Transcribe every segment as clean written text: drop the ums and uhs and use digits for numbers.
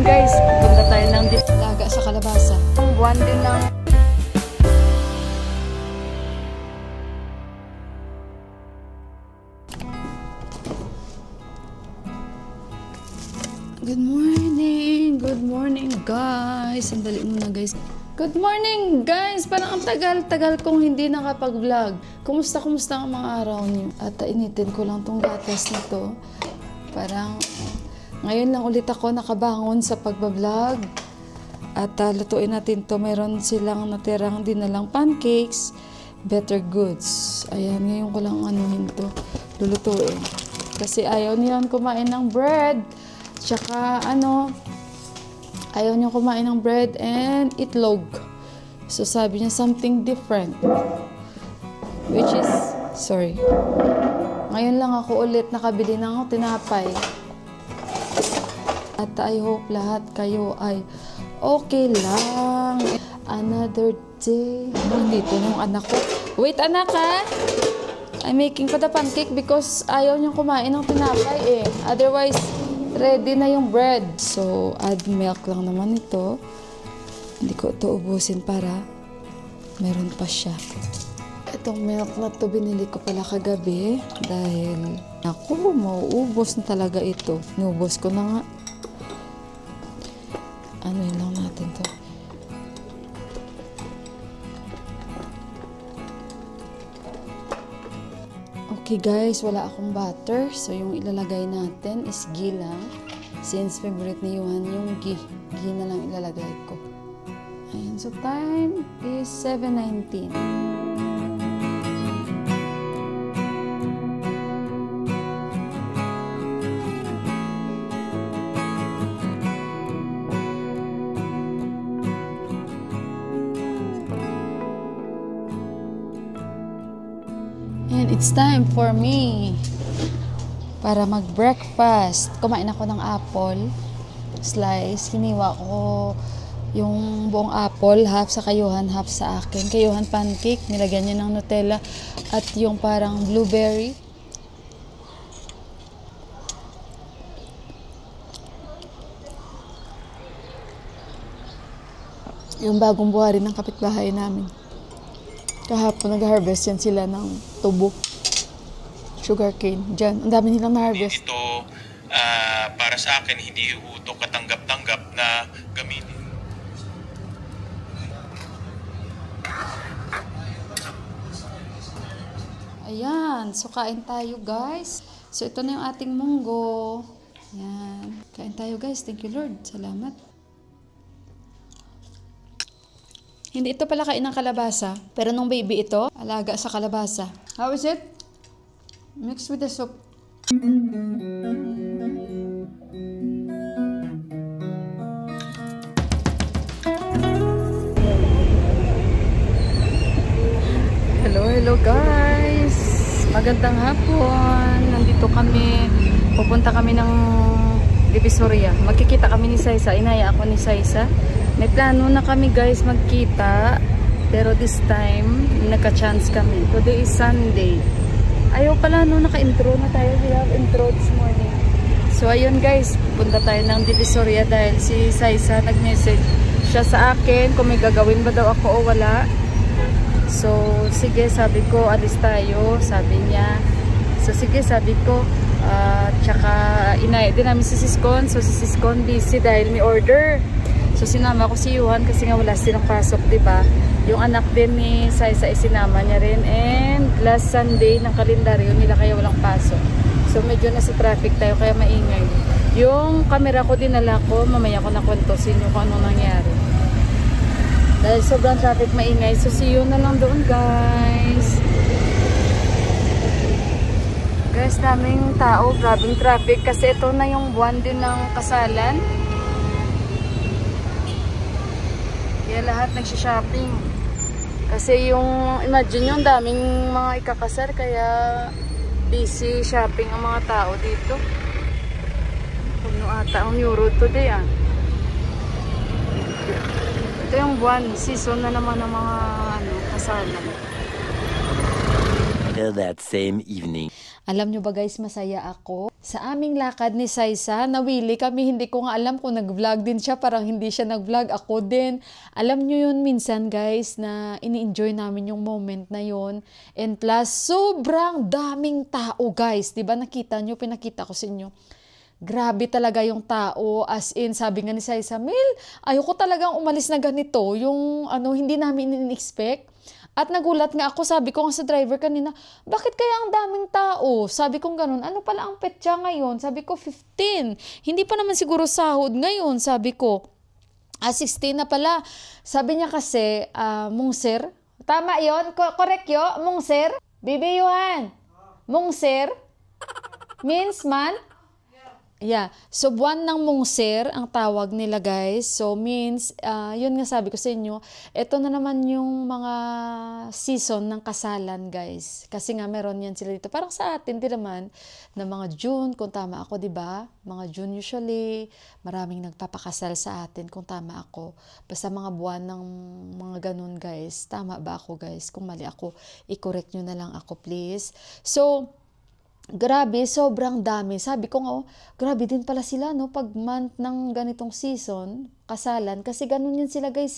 guys, punta tayo ng laga sa kalabasa. Buwan din ng Good morning guys. Sandali muna guys. Good morning guys. Parang ang tagal-tagal kong hindi nakapag-vlog. Kumusta ang mga araw niyo? At initin ko lang tong gatas na to. Parang ngayon lang ulit ako nakabangon sa pagbablog. At lutuin natin to. Meron silang natirang dinalang pancakes. Better goods. Ayan, ngayon ko lang anuhin to. Lulutuin. Kasi ayaw niyan kumain ng bread. Tsaka ayaw niya kumain ng bread and itlog. So sabi niya something different. Which is, sorry. Ngayon lang ako ulit nakabili ng tinapay. At I hope lahat kayo ay okay lang. Another day. Nandito na yung anak ko. Wait anak ha! I'm making for the pancake because ayaw niyang kumain ng tinapay eh. Otherwise, ready na yung bread. So, add milk lang naman ito. Hindi ko ito ubusin para meron pa siya. Itong milk na ito binili ko pala kagabi dahil ako, mauubos na talaga ito. Inubos ko na nga. Yun lang natin to. Okay guys, wala akong butter. So, yung ilalagay natin is ghee lang. Since favorite ni Yuhan yung ghee. Ghee na lang ilalagay ko. Ayan. So, time is 7:19. And it's time for me para mag-breakfast. Kumain ako ng apple slice. Hiniwa ko yung buong apple, half sa kayuhan, half sa akin. Kayuhan pancake, nilagyan niya ng Nutella at yung parang blueberry. Yung bagong buhari ng kapitbahay namin. Kahapon nag-harvest yan sila ng tubo. Sugarcane. Diyan. Ang dami nilang na-harvest. Ito, para sa akin, hindi ito katanggap-tanggap na gamitin. Ayan. So, kain tayo, guys. So, ito na yung ating munggo. Ayan. Kain tayo, guys. Thank you, Lord. Salamat. Hindi ito pala kain ng kalabasa. Pero nung baby ito, alaga sa kalabasa. How is it? Mixed with the soup. Hello guys! Magandang hapon. Nandito kami. Pupunta kami ng Divisoria. Magkikita kami ni Saisa. Inaya ako ni Saisa. May plano na kami guys magkita. Pero this time, nagka-chance kami. Today is Sunday. Ayaw pala naka-intro na tayo. We have intro this morning. So ayun guys, punta tayo ng Divisoria dahil si Saisa nag-message siya sa akin kung may gagawin ba daw ako o wala. So sige, sabi ko alis tayo, sabi niya. So sige, sabi ko tsaka inaya din namin si Siskon. So si Siskon busy dahil may order. So sinama ko si Yuhan kasi nga wala silang pasok, 'di ba? Yung anak din ni Saisa sinama niya rin, and last Sunday ng kalendaryo nila kaya walang pasok. So medyo nasa traffic tayo kaya maingay. Yung camera ko dinala ko, mamaya ko nakwentusin yung kung ano nangyari. Dahil sobrang traffic maingay. So see you na lang doon guys. Guys, daming tao, grabing traffic kasi ito na yung buwan din ng kasalan. Kaya lahat nagsha-shopping. Kasi yung, imagine yung daming mga ikakasar, kaya busy shopping ang mga tao dito. Puno ata ang euro today ah. Ito yung buwan, season na naman ng mga kasalan. Till that same evening. Alam nyo ba guys, masaya ako Sa aming lakad ni Saisa, nawili kami, hindi ko nga alam kung nag-vlog din siya, parang hindi siya nag-vlog, ako din. Alam nyo yun minsan guys, na ini-enjoy namin yung moment na yun. And plus, sobrang daming tao guys, diba nakita nyo, pinakita ko sa inyo. Grabe talaga yung tao, as in, sabi nga ni Saisa, Mel, ayoko talagang umalis na ganito, yung hindi namin in-expect. At nagulat nga ako, sabi ko nga sa driver kanina, bakit kaya ang daming tao? Sabi ko ganun, ano pala ang petsa ngayon? Sabi ko 15, hindi pa naman siguro sahod ngayon, sabi ko. 16 na pala. Sabi niya kasi, mungser, tama yon, correct yo, mungser? Bibi Yuhan, mungser? Means man? Yeah. So, buwan ng Mungser ang tawag nila guys. So, means, yun nga sabi ko sa inyo, ito na naman yung mga season ng kasalan guys. Kasi nga meron yan sila dito. Parang sa atin din naman, na mga June, kung tama ako, di ba? Mga June usually, maraming nagpapakasal sa atin, kung tama ako. Basta mga buwan ng mga ganun guys. Tama ba ako guys? Kung mali ako, i-correct nyo na lang ako please. So, grabe, sobrang dami. Sabi ko nga, grabe din pala sila, no? Pag month ng ganitong season, kasalan, kasi ganun yun sila guys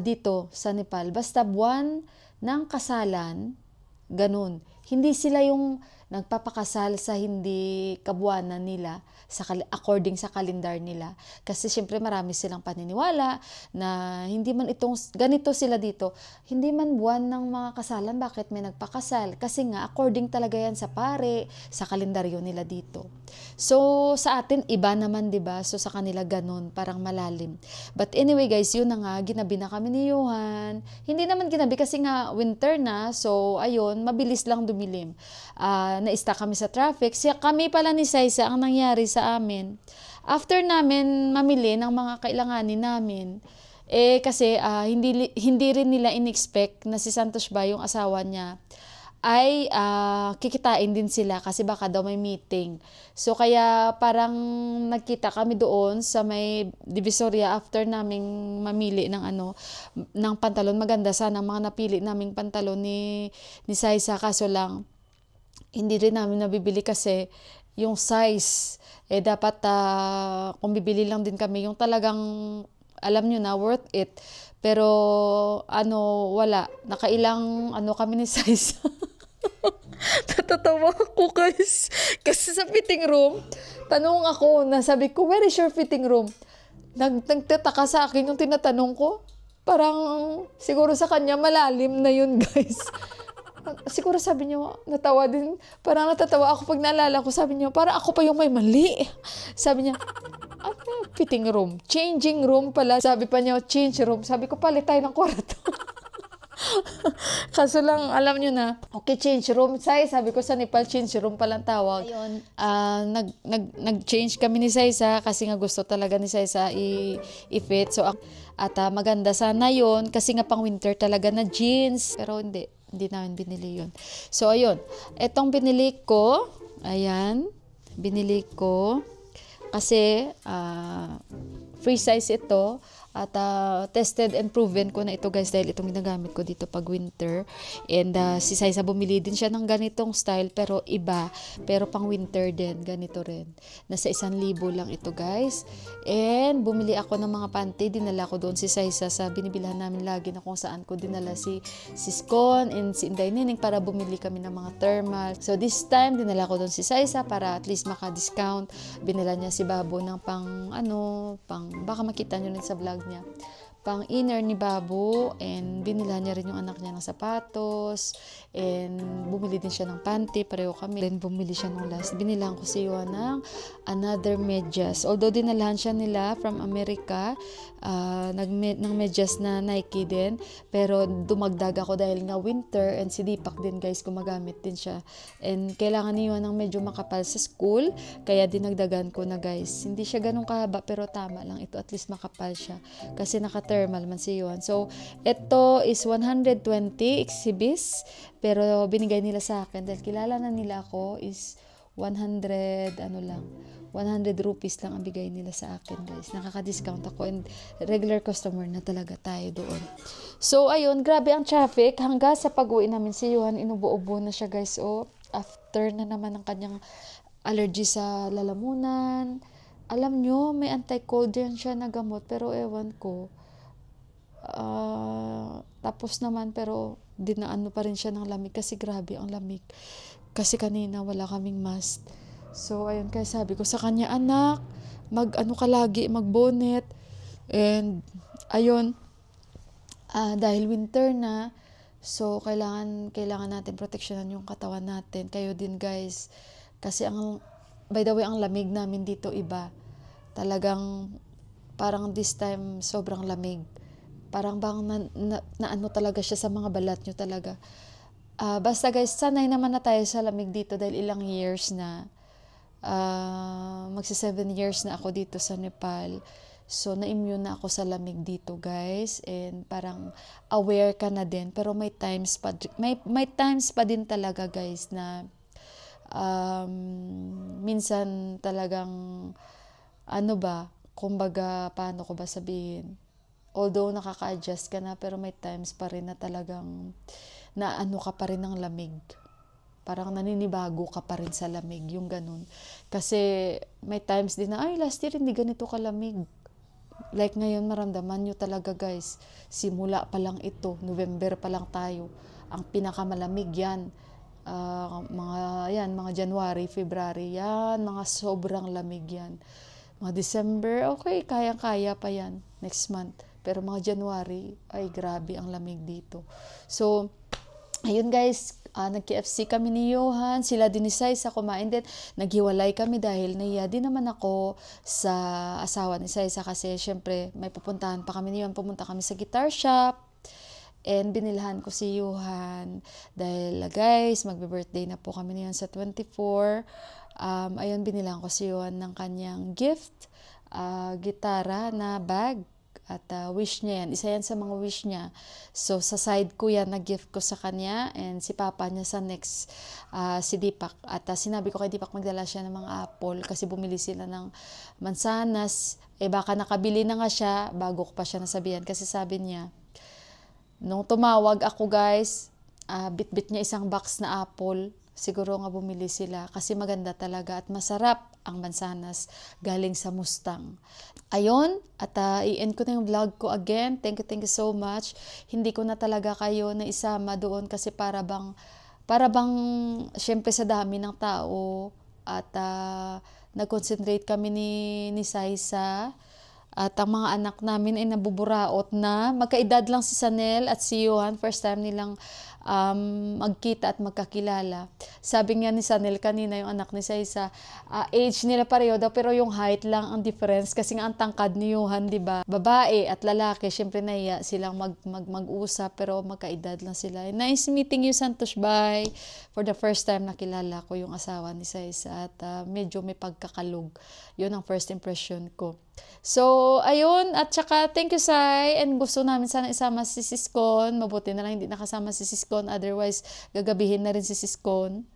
dito sa Nepal. Basta buwan ng kasalan, ganun. Hindi sila yung nagpapakasal sa hindi kabuwanan nila, according sa kalendar nila. Kasi syempre marami silang paniniwala na hindi man itong, ganito sila dito, hindi man buwan ng mga kasalan, bakit may nagpakasal? Kasi nga, according talaga yan sa pare, sa kalendaryo nila dito. So, sa atin, iba naman, diba? So, sa kanila ganun, parang malalim. But anyway guys, yun na nga, ginabi na kami ni Johan. Hindi naman ginabi kasi nga winter na, so ayun, mabilis lang dumilim. Na-stuck kami sa traffic. Kami pala ni Saisa, ang nangyari sa amin, after namin mamili ng mga kailanganin namin, kasi hindi rin nila in-expect na si Santos ba, yung asawa niya, ay kikitain din sila kasi baka daw may meeting. So kaya parang nagkita kami doon sa may Divisoria after naming mamili ng ng pantalon. Maganda sana mga napili naming pantalon ni Saisa, kaso lang hindi rin namin nabibili kasi yung size, dapat kung bibili lang din kami, yung talagang, alam nyo na, worth it. Pero, wala. Nakailang, kami ni size. Natatawa ako guys. Kasi sa fitting room, tanong ako, sabi ko, where is your fitting room? Nagtataka sa akin yung tinatanong ko. Parang, siguro sa kanya malalim na yun guys. Siguro sabi niyo, natawa din. Parang natatawa ako pag naalala ko. Sabi niyo, parang ako pa yung may mali. Sabi niya, fitting room? Changing room pala. Sabi pa niya, change room. Sabi ko, palit tayo ng kwarto. Kaso lang, alam niyo na, okay, change room. Sabi ko sa Nepal, change room palang tawag. Ayun. Nag-change kami ni Saisa kasi nga gusto talaga ni Saisa i-fit. So, maganda sana yun kasi nga pang winter talaga na jeans. Pero hindi namin binili yun. So, ayun. Etong binili ko, ayan, binili ko kasi free size ito. At tested and proven ko na ito guys dahil itong ginagamit ko dito pag winter. And si Saisa bumili din siya ng ganitong style pero iba. Pero pang winter din, ganito rin. Nasa 1,000 lang ito guys. And bumili ako ng mga panty. Dinala ko doon si Saisa sa binibilhan namin lagi na kung saan ko dinala si Scone and si Inday Nining para bumili kami ng mga thermal. So this time, dinala ko doon si Saisa para at least maka-discount. Binila niya si Babo ng baka makita nyo rin sa vlog niya, pang inner ni Babo, and binila niya rin yung anak niya ng sapatos, and bumili din siya ng panty, pareho kami. Then bumili siya ng last, binilang ko si Yuan ng another medyas, although dinalahan siya nila from America, ng medyas na Nike din, pero dumagdag ako dahil nga winter, and si Deepak din guys gumagamit din siya, and kailangan ni Yuan ng medyo makapal sa school, kaya dinagdagan ko na guys. Hindi siya ganun kahaba pero tama lang ito, at least makapal siya kasi naka-thermal man si Yuan. So ito is 120 exhibits, pero binigay nila sa akin dahil kilala na nila ako, is 100 rupees lang ang bigay nila sa akin guys. Nakaka-discount ako and regular customer na talaga tayo doon. So ayun, grabe ang traffic hanggang sa pag-uwi namin si Yuan, inubo-ubo na siya guys. After na naman ng kanyang allergy sa lalamunan. Alam nyo, may anti-cold yan siya na gamot, pero ewan ko. Tapos naman, pero dinaano pa rin siya ng lamig kasi grabe ang lamig. Kasi kanina wala kaming mask. So, ayun, kaya sabi ko sa kanya, anak, mag-ano ka lagi, mag-bonnet. And, ayun, dahil winter na, so, kailangan natin proteksyonan yung katawan natin. Kayo din, guys. Kasi, by the way, ang lamig namin dito iba. Talagang, parang this time, sobrang lamig. Parang bang na ano talaga siya sa mga balat nyo talaga. Basta guys, sanay naman na tayo sa lamig dito dahil ilang years na. Magsi 7 years na ako dito sa Nepal. So, na-immune na ako sa lamig dito, guys. And parang aware ka na din. Pero may times pa din talaga, guys, na minsan talagang kumbaga, paano ko ba sabihin? Although nakaka-adjust ka na, pero may times pa rin na talagang naano ka pa rin ng lamig. Parang naninibago ka pa rin sa lamig, yung ganun. Kasi may times din na, last year hindi ganito kalamig. Like ngayon, maramdaman nyo talaga, guys. Simula pa lang ito, November pa lang tayo. Ang pinakamalamig yan. Mga January, February, yan. Mga sobrang lamig yan. Mga December, okay, kaya-kaya pa yan. Next month. Pero mga January, ay grabe ang lamig dito. So, ayun guys, nag-KFC kami ni Johan, sila din ni Saisa kumain din. Naghiwalay kami dahil naiya din naman ako sa asawa ni Saisa kasi syempre may pupuntahan pa kami ni Johan. Pumunta kami sa guitar shop and binilhan ko si Johan dahil guys, magbe-birthday na po kami ni Johan sa 24. Ayun, binilhan ko si Johan ng kanyang gift, gitara na bag. At wish niya yan. Isa yan sa mga wish niya. So, sa side ko yan, na-gift ko sa kanya. And si papa niya sa next, si Deepak. At sinabi ko kay Deepak, magdala siya ng mga apple. Kasi bumili sila ng mansanas. Baka nakabili na nga siya, bago ko pa siya nasabihan. Kasi sabi niya, nung tumawag ako guys, bit-bit niya isang box na apple. Siguro nga bumili sila kasi maganda talaga at masarap ang mansanas galing sa Mustang. Ayun, at i-end ko na yung vlog ko again. Thank you so much. Hindi ko na talaga kayo na isama doon kasi para bang syempre sa dami ng tao at nag-concentrate kami ni Saisa. At ang mga anak namin ay nabuburaot na. Magkaedad lang si Sanel at si Johan. First time nilang magkita at magkakilala. Sabi nga ni Sanel kanina, yung anak ni Saisa, age nila pareho daw, pero yung height lang ang difference. Kasi nga ang tangkad ni Johan, di ba? Babae at lalaki, syempre nahiya silang mag-usap, pero magkaedad lang sila. Nice meeting you, Santosh. Bye. For the first time nakilala ko yung asawa ni Saisa at medyo may pagkakalog. Yun ang first impression ko. So, ayun, at saka thank you, Sai, and gusto namin sana isama si Siskon. Mabuti na lang hindi nakasama si Siskon, otherwise gagabihin na rin si Siskon.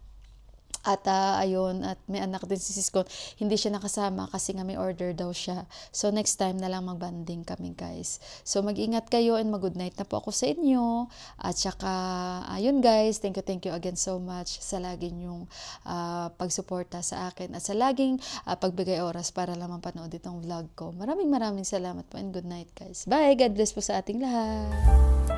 At ayun, at may anak din si Siskon. Hindi siya nakasama kasi nga may order daw siya. So next time na lang magbanding kami guys. So mag-ingat kayo and mag-good night na po ako sa inyo. At saka ayun guys, thank you again so much sa lagi nyong pagsuporta sa akin at sa laging pagbigay oras para lang mapanood itong vlog ko. Maraming salamat po and good night guys. Bye! God bless po sa ating lahat!